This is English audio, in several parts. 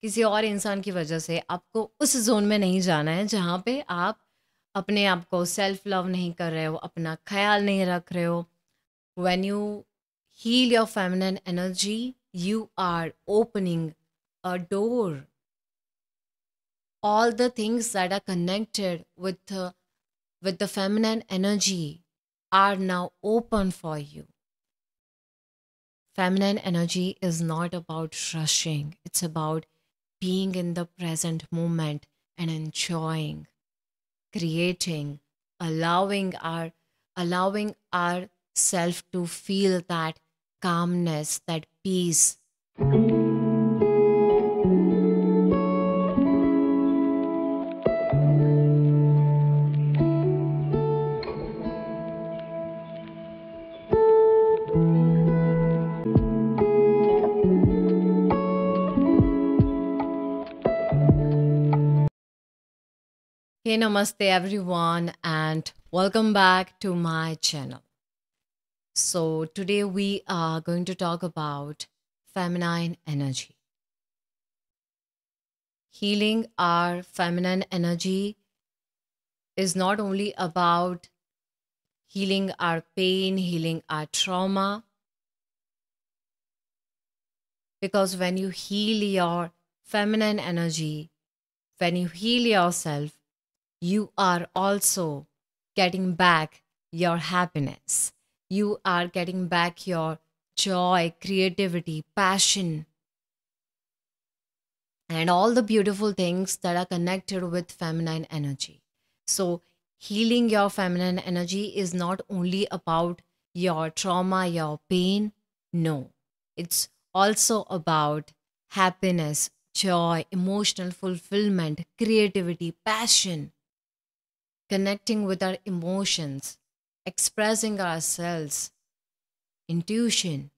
किसी और इंसान की वजह से आपको उस ज़ोन में नहीं जाना है जहाँ पे आप अपने आप को सेल्फ लव नहीं कर रहे हो, अपना ख़्याल नहीं रख रहे हो। When you heal your feminine energy, you are opening a door. All the things that are connected with the feminine energy are now open for you. Feminine energy is not about rushing, it's about being in the present moment and enjoying, creating, allowing our allowing ourself to feel that calmness, that peace. Hey, namaste everyone, and welcome back to my channel. So, today we are going to talk about feminine energy. Healing our feminine energy is not only about healing our pain, healing our trauma, because when you heal your feminine energy, when you heal yourself, you are also getting back your happiness. You are getting back your joy, creativity, passion, and all the beautiful things that are connected with feminine energy. So, healing your feminine energy is not only about your trauma, your pain. No, it's also about happiness, joy, emotional fulfillment, creativity, passion, connecting with our emotions, expressing ourselves, intuition.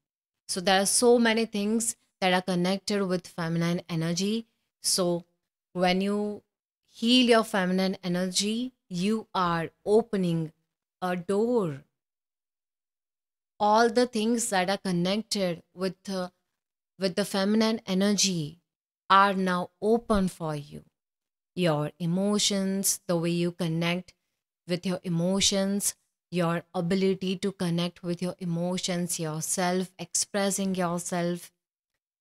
So there are so many things that are connected with feminine energy. So when you heal your feminine energy, you are opening a door. All the things that are connected with the feminine energy are now open for you. Your emotions, the way you connect with your emotions, your ability to connect with your emotions, yourself, expressing yourself,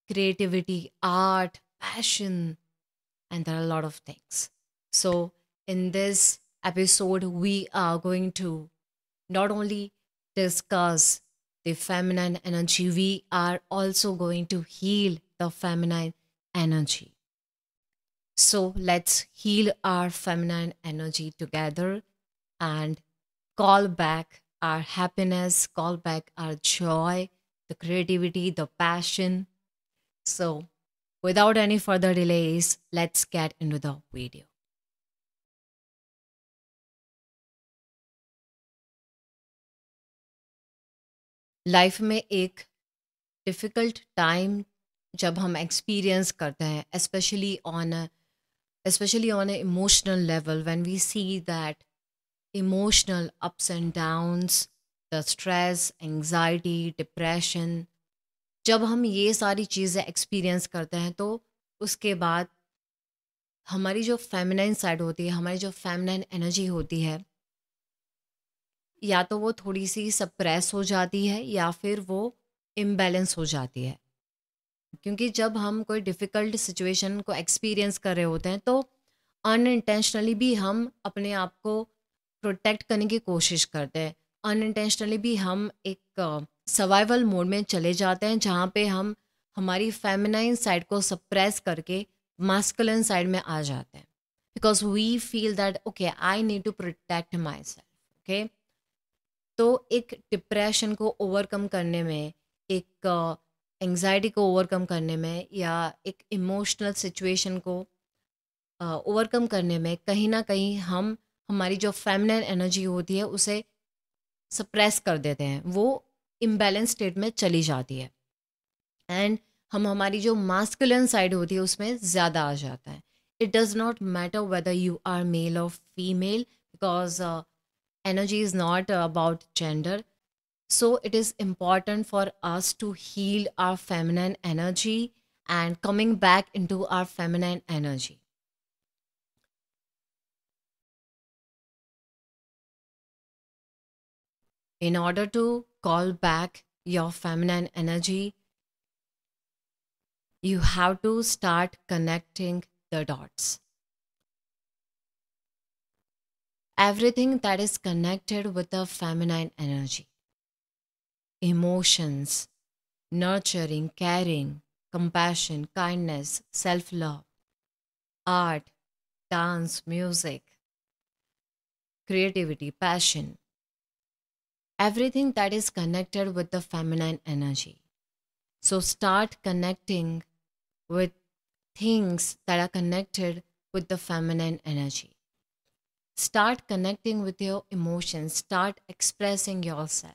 creativity, art, passion, and there are a lot of things. So, in this episode, we are going to not only discuss the feminine energy, we are also going to heal the feminine energy. So let's heal our feminine energy together and call back our happiness, call back our joy, the creativity, the passion. So without any further delays, let's get into the video. Life में एक difficult time जब हम experience करते हैं, especially on an emotional level, when we see that emotional ups and downs, the stress, anxiety, depression, जब हम ये सारी चीज़ें एक्सपीरियंस करते हैं तो उसके बाद हमारी जो फेमिनाइन साइड होती है, हमारी जो फेमिनाइन एनर्जी होती है, या तो वो थोड़ी सी सप्रेस हो जाती है या फिर वो इम्बैलेंस हो जाती है। क्योंकि जब हम कोई डिफ़िकल्ट सिचुएशन को एक्सपीरियंस कर रहे होते हैं तो अनइंटेंशनली भी हम अपने आप को प्रोटेक्ट करने की कोशिश करते हैं। अनइंटेंशनली भी हम एक सर्वाइवल मोड में चले जाते हैं जहाँ पे हम हमारी फेमिनाइन साइड को सप्रेस करके मास्कुलिन साइड में आ जाते हैं, because we feel that okay I need to protect myself. Okay, तो एक डिप्रेशन को ओवरकम करने में, एक एंग्जाइटी को ओवरकम करने में, या एक इमोशनल सिचुएशन को ओवरकम करने में कहीं ना कहीं हम हमारी जो फेमिनिन एनर्जी होती है उसे सप्रेस कर देते हैं, वो इम्बैलेंस स्टेट में चली जाती है एंड हम हमारी जो मास्कुलिन साइड होती है उसमें ज़्यादा आ जाता है। It does not matter whether you are male और female, because energy is not about gender. So it is important for us to heal our feminine energy and coming back into our feminine energy. In order to call back your feminine energy, you have to start connecting the dots. Everything that is connected with the feminine energy, emotions, nurturing, caring, compassion, kindness, self love, art, dance, music, creativity, passion, everything that is connected with the feminine energy. So start connecting with things that are connected with the feminine energy. Start connecting with your emotions. Start expressing yourself.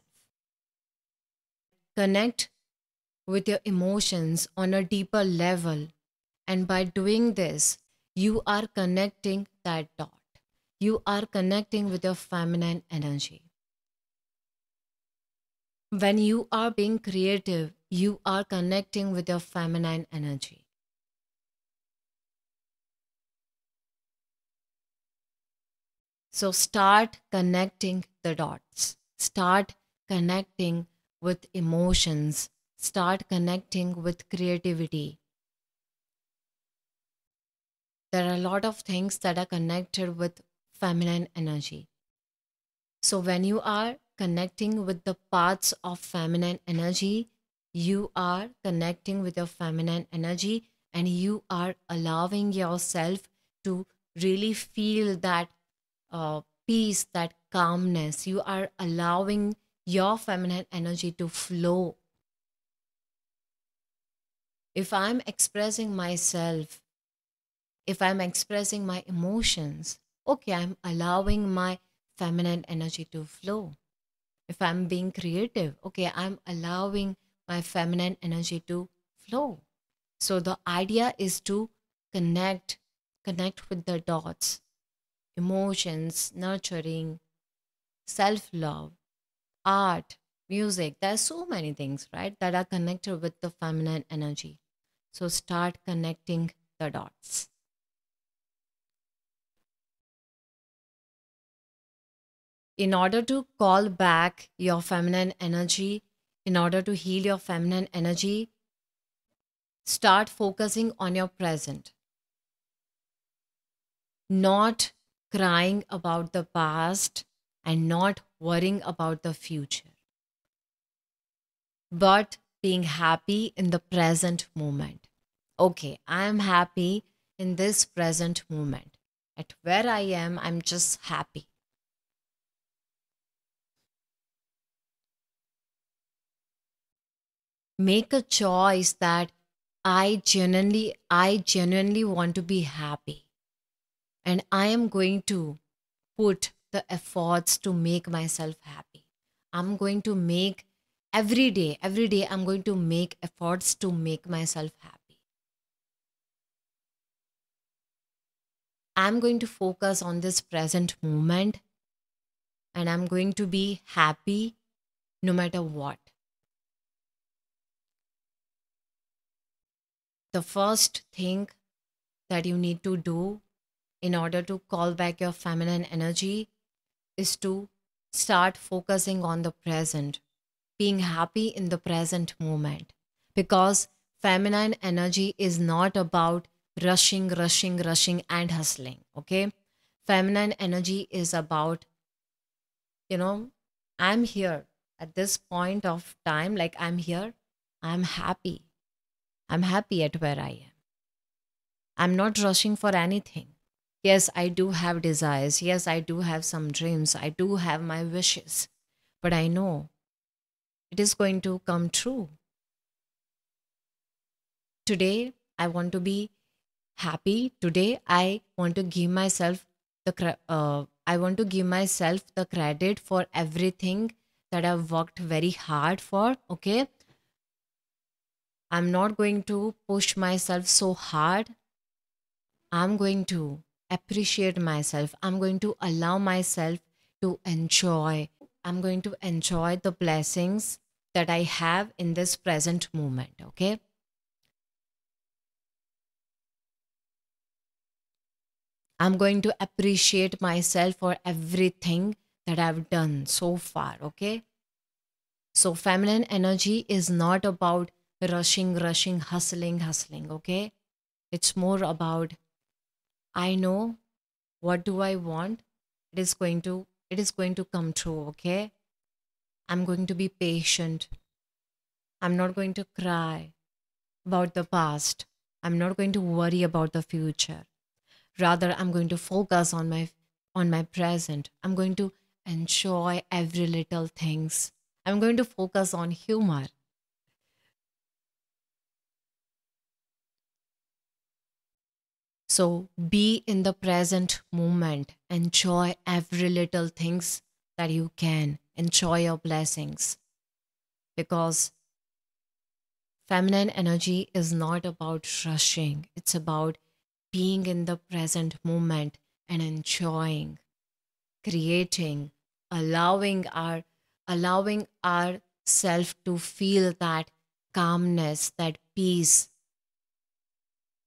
Connect with your emotions on a deeper level. And by doing this, you are connecting that dot. You are connecting with your feminine energy. When you are being creative, you are connecting with your feminine energy. So start connecting the dots. Start connecting with emotions. Start connecting with creativity. There are a lot of things that are connected with feminine energy. So when you are connecting with the parts of feminine energy, you are connecting with your feminine energy and you are allowing yourself to really feel that peace, that calmness. You are allowing your feminine energy to flow. If I'm expressing myself, if I'm expressing my emotions, okay, I'm allowing my feminine energy to flow. If I'm being creative, okay, I'm allowing my feminine energy to flow. So the idea is to connect, connect with the dots, emotions, nurturing, self love, art, music. There's so many things, right, that are connected with the feminine energy. So start connecting the dots. In order to call back your feminine energy, in order to heal your feminine energy, start focusing on your present, not crying about the past and not worrying about the future, but being happy in the present moment. Okay, I am happy in this present moment. At where I am, I'm just happy. Make a choice that I genuinely want to be happy. And I am going to put the efforts to make myself happy. I'm going to make every day, I'm going to make efforts to make myself happy. I'm going to focus on this present moment and I'm going to be happy no matter what. The first thing that you need to do in order to call back your feminine energy is to start focusing on the present, being happy in the present moment. Because feminine energy is not about rushing, and hustling. Okay. Feminine energy is about, you know, I'm here at this point of time, like I'm here, I'm happy. I'm happy at where I am. I'm not rushing for anything. Yes, I do have desires. Yes, I do have some dreams. I do have my wishes. But I know it is going to come true. Today, I want to be happy. Today, I want to give myself I want to give myself the credit for everything that I've worked very hard for. Okay. I'm not going to push myself so hard. I'm going to appreciate myself. I'm going to allow myself to enjoy. I'm going to enjoy the blessings that I have in this present moment. Okay. I'm going to appreciate myself for everything that I've done so far. Okay. So, feminine energy is not about rushing, rushing, hustling, hustling. Okay. It's more about I know what do I want. It is going to come true. Okay. I'm going to be patient. I'm not going to cry about the past. I'm not going to worry about the future. Rather, I'm going to focus on my present. I'm going to enjoy every little things. I'm going to focus on humor. So be in the present moment. Enjoy every little things that you can. Enjoy your blessings because feminine energy is not about rushing. It's about being in the present moment and enjoying, creating, allowing our allowing ourself to feel that calmness, that peace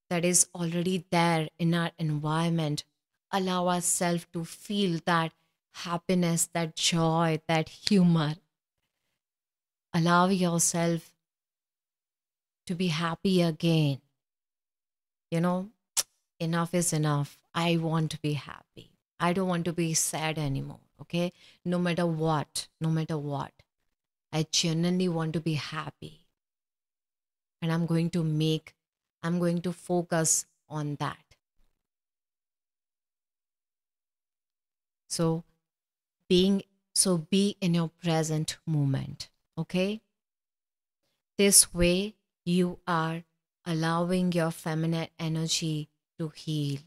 that is already there in our environment. Allow ourselves to feel that happiness, that joy, that humor. Allow yourself to be happy again. You know, enough is enough. I want to be happy. I don't want to be sad anymore. Okay. No matter what, no matter what, I genuinely want to be happy. And I'm going to focus on that. So being, so be in your present moment. Okay. This way you are allowing your feminine energy to heal.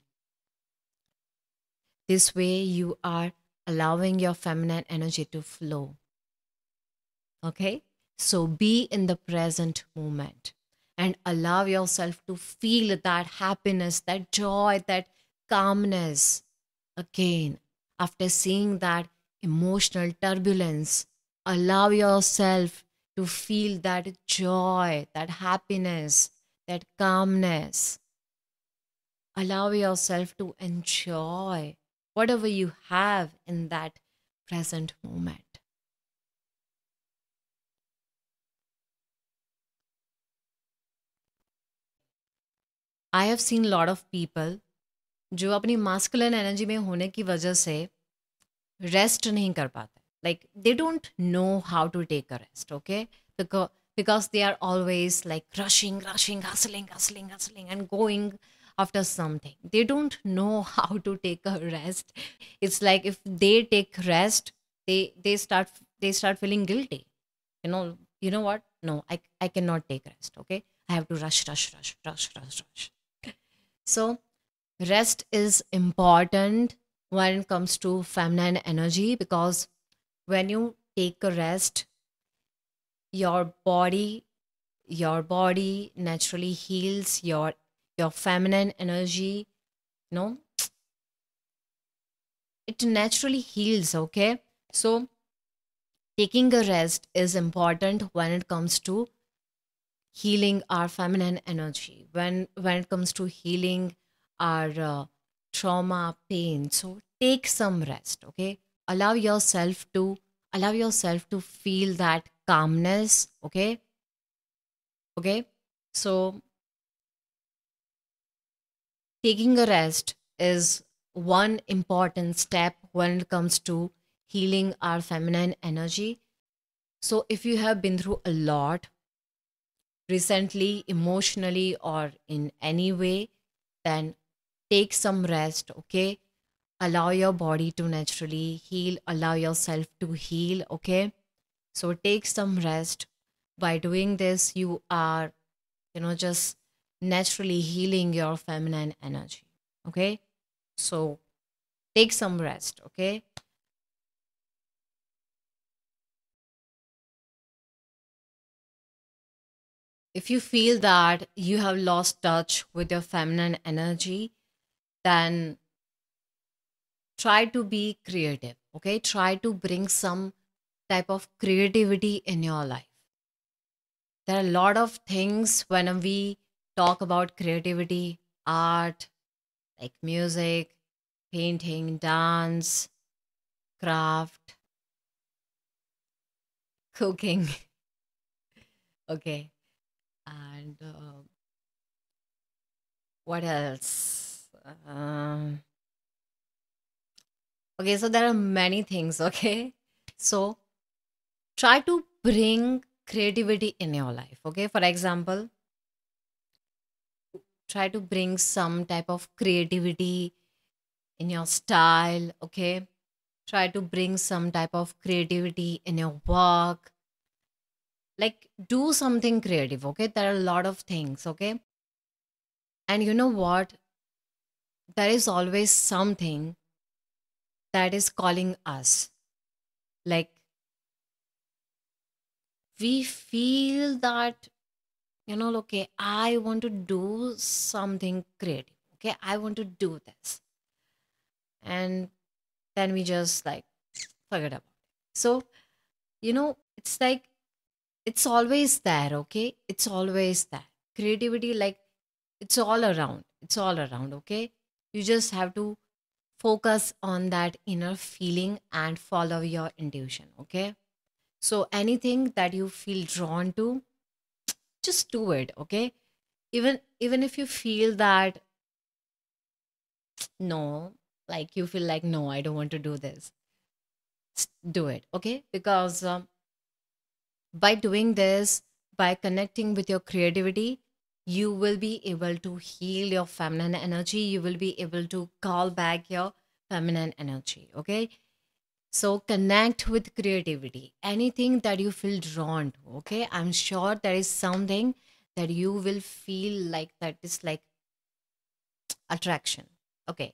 This way you are allowing your feminine energy to flow. Okay. So be in the present moment and allow yourself to feel that happiness, that joy, that calmness again. After seeing that emotional turbulence, allow yourself to feel that joy, that happiness, that calmness. Allow yourself to enjoy whatever you have in that present moment. I have seen a lot of people जो अपनी masculine energy में होने की वजह से rest नहीं कर पाते, like they don't know how to take a rest. Okay, because they are always like rushing, rushing, hustling, hustling, hustling, and going after something. They don't know how to take a rest. It's like if they take rest, they start feeling guilty. You know what, no, I cannot take rest. Okay, I have to rush, rush, rush, rush, rush, rush. So rest is important when it comes to feminine energy because when you take a rest, your body naturally heals, your feminine energy, you know, it naturally heals. Okay, so taking a rest is important when it comes to healing our feminine energy, when it comes to healing our trauma, pain. So take some rest. Okay, allow yourself to allow yourself to feel that calmness. Okay. Okay, so taking a rest is one important step when it comes to healing our feminine energy. So if you have been through a lot recently, emotionally, or in any way, then take some rest. Okay, allow your body to naturally heal, allow yourself to heal. Okay, so take some rest. By doing this, you are, just naturally healing your feminine energy. Okay, so take some rest. Okay, if you feel that you have lost touch with your feminine energy, then try to be creative. Okay, try to bring some type of creativity in your life. There are a lot of things when we talk about creativity, art, like music. painting, dance, craft, cooking. Okay. And what else? Okay, so there are many things. Okay. So try to bring creativity in your life. Okay. For example, try to bring some type of creativity in your style. Okay. Try to bring some type of creativity in your work. Like, do something creative. Okay. There are a lot of things. Okay. And you know what? There is always something that is calling us. Like, we feel that, okay, I want to do something creative. Okay. I want to do this. And then we just like forget about it. So, it's like, it's always there. Okay. It's always there. Creativity, like, it's all around. Okay. You just have to focus on that inner feeling and follow your intuition. Okay. So anything that you feel drawn to, just do it. Okay. Even if you feel that no, like you feel like no, I don't want to do this, do it. Okay. Because by doing this, by connecting with your creativity, you will be able to heal your feminine energy. You will be able to call back your feminine energy. Okay. So connect with creativity. Anything that you feel drawn to. Okay. I'm sure there is something that you will feel like that is like attraction. Okay.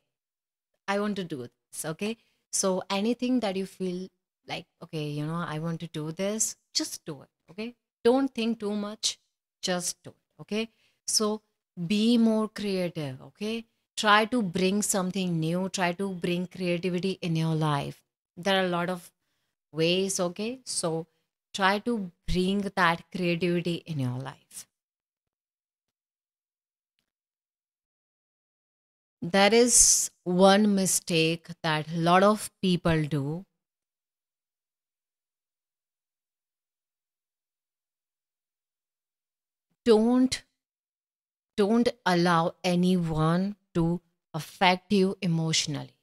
I want to do this. Okay. So anything that you feel like, okay, I want to do this, just do it. Okay. Don't think too much. Just do it. Okay. So be more creative. Okay. Try to bring something new. Try to bring creativity in your life. There are a lot of ways. Okay. So try to bring that creativity in your life. There is one mistake that a lot of people do. don't don't allow anyone to affect you emotionally.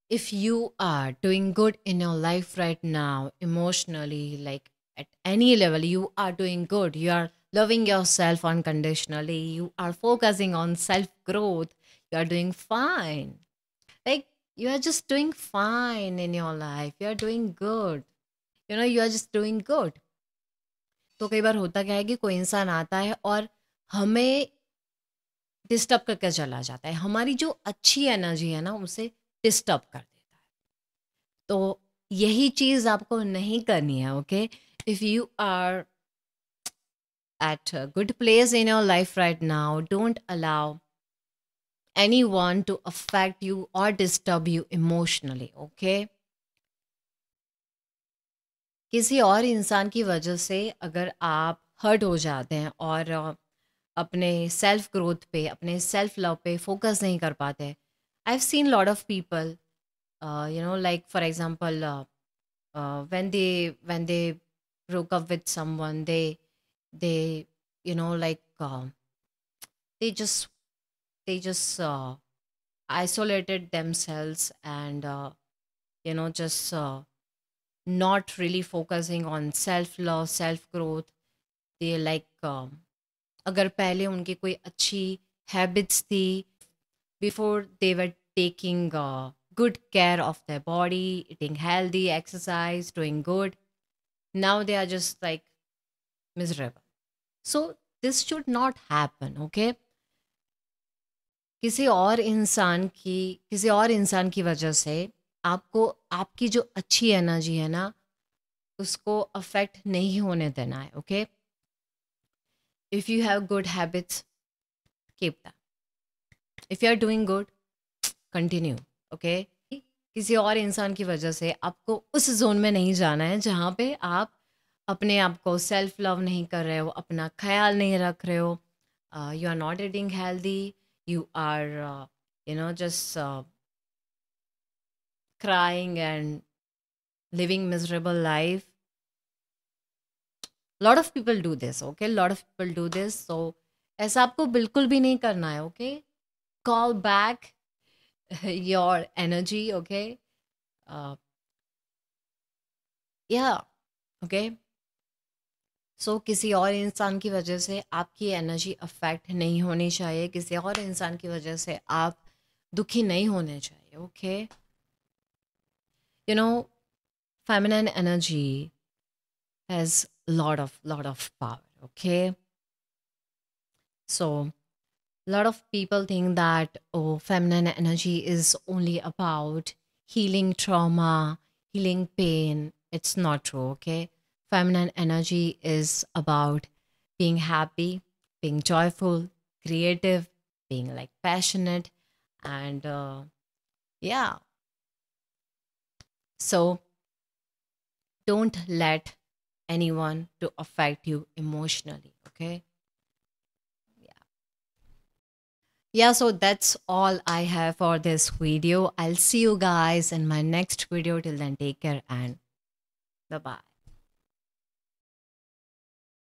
If you are doing good in your life right now emotionally, like at any level, you are doing good, you are loving yourself unconditionally, you are focusing on self growth, you are doing fine. Like, you are just doing fine in your life, you are doing good, you are just doing good. तो कई बार होता क्या है कि कोई इंसान आता है और हमें डिस्टर्ब करके चला जाता है, हमारी जो अच्छी एनर्जी है ना उसे डिस्टर्ब कर देता है। तो यही चीज़ आपको नहीं करनी है। Okay, if you are at a good place in your life right now, don't allow anyone to affect you or disturb you emotionally. Okay, किसी और इंसान की वजह से अगर आप हर्ट हो जाते हैं और अपने सेल्फ ग्रोथ पे, अपने सेल्फ लव पे फोकस नहीं कर पाते, I have seen lot of people, like for example, when they broke up with someone, they like they just isolated themselves and just not really focusing on self love, self growth. They like अगर पहले उनकी कोई अच्छी habits थी, before they were taking good care of their body, eating healthy, exercise, doing good. Now they are just like miserable. So this should not happen. Okay, किसी और इंसान की वजह से आपको आपकी जो अच्छी एनर्जी है ना उसको अफेक्ट नहीं होने देना है। Okay, if you have good habits, keep that. If you are doing good, continue. Okay, किसी और इंसान की वजह से आपको उस जोन में नहीं जाना है जहाँ पे आप अपने आप को सेल्फ लव नहीं कर रहे हो, अपना ख्याल नहीं रख रहे हो, you are not eating healthy, you are just crying and living miserable life. Lot of people do this, okay? Lot of people do this. So ऐसा आपको बिल्कुल भी नहीं करना है, okay? Call back your energy, okay? uh, yeah, okay. सो किसी और इंसान की वजह से आपकी एनर्जी अफेक्ट नहीं होनी चाहिए, किसी और इंसान की वजह से आप दुखी नहीं होने चाहिए, okay? You know, feminine energy has lot of power, okay? So a lot of people think that, oh, feminine energy is only about healing trauma, healing pain. It's not true, okay? Feminine energy is about being happy, being joyful, creative, being like passionate, and yeah. So don't let anyone to affect you emotionally, okay? Yeah, so that's all I have for this video. I'll see you guys in my next video. Till then, take care and bye bye.